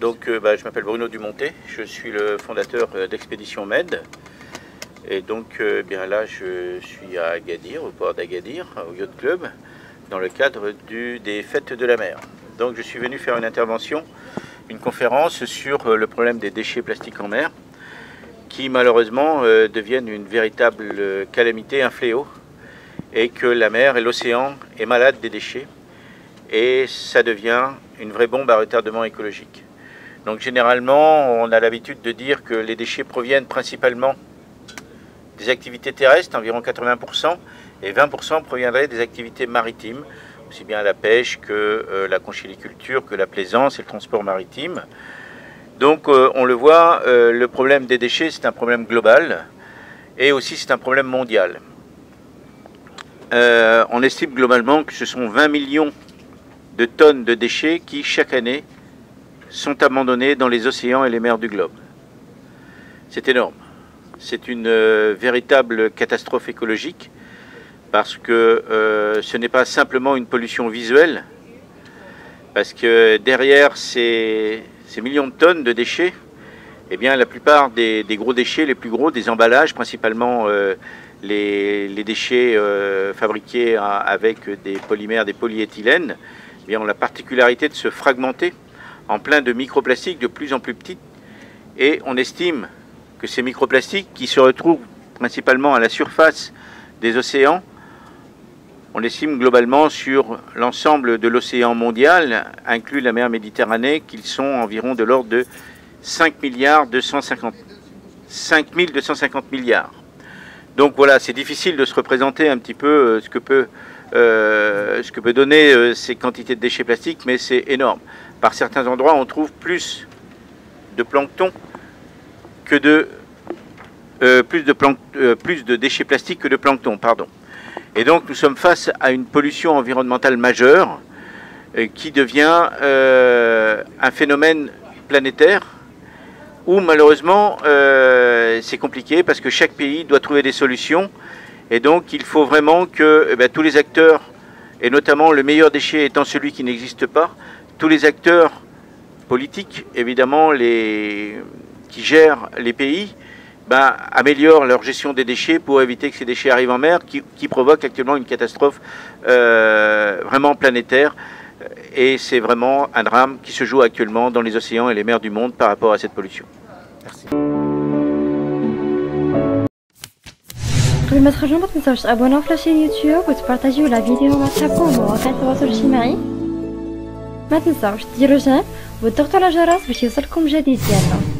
Je m'appelle Bruno Dumontet, je suis le fondateur d'Expédition Med. Et donc là, je suis à Agadir, au port d'Agadir, au Yacht Club, dans le cadre des Fêtes de la mer. Donc je suis venu faire une intervention, une conférence sur le problème des déchets plastiques en mer, qui malheureusement deviennent une véritable calamité, un fléau, et que la mer et l'océan est malade des déchets, et ça devient une vraie bombe à retardement écologique. Donc généralement, on a l'habitude de dire que les déchets proviennent principalement des activités terrestres, environ 80%, et 20% proviendraient des activités maritimes, aussi bien la pêche que la conchyliculture, que la plaisance et le transport maritime. Donc on le voit, le problème des déchets, c'est un problème global, et aussi c'est un problème mondial. On estime globalement que ce sont 20 millions de tonnes de déchets qui, chaque année, sont abandonnés dans les océans et les mers du globe. C'est énorme. C'est une véritable catastrophe écologique parce que ce n'est pas simplement une pollution visuelle, parce que derrière ces millions de tonnes de déchets, eh bien, la plupart des gros déchets, les plus gros, des emballages, principalement les déchets fabriqués avec des polymères, des polyéthylènes, eh bien, ont la particularité de se fragmenter en plein de microplastiques de plus en plus petits, et on estime que ces microplastiques qui se retrouvent principalement à la surface des océans, on estime globalement sur l'ensemble de l'océan mondial, inclus la mer Méditerranée, qu'ils sont environ de l'ordre de 5250 milliards. Donc voilà, c'est difficile de se représenter un petit peu ce que peut donner ces quantités de déchets plastiques, mais c'est énorme. Par certains endroits, on trouve plus de plancton que plus de déchets plastiques que de plancton, pardon. Et donc nous sommes face à une pollution environnementale majeure qui devient un phénomène planétaire où malheureusement c'est compliqué parce que chaque pays doit trouver des solutions, et donc il faut vraiment que tous les acteurs, et notamment le meilleur déchet étant celui qui n'existe pas, tous les acteurs politiques, évidemment, qui gèrent les pays, améliorent leur gestion des déchets pour éviter que ces déchets arrivent en mer, qui provoquent actuellement une catastrophe vraiment planétaire. Et c'est vraiment un drame qui se joue actuellement dans les océans et les mers du monde par rapport à cette pollution. Merci. قبل ما تخرجوا ما تنساوش تابوناو في لاشين يوتيوب وتبارطاجيو لا فيديو مع صحابكم ومواقع التواصل الاجتماعي. ما تنساوش ديروا جيم وتضغطوا على الجرس باش يوصلكم جديد ديالنا.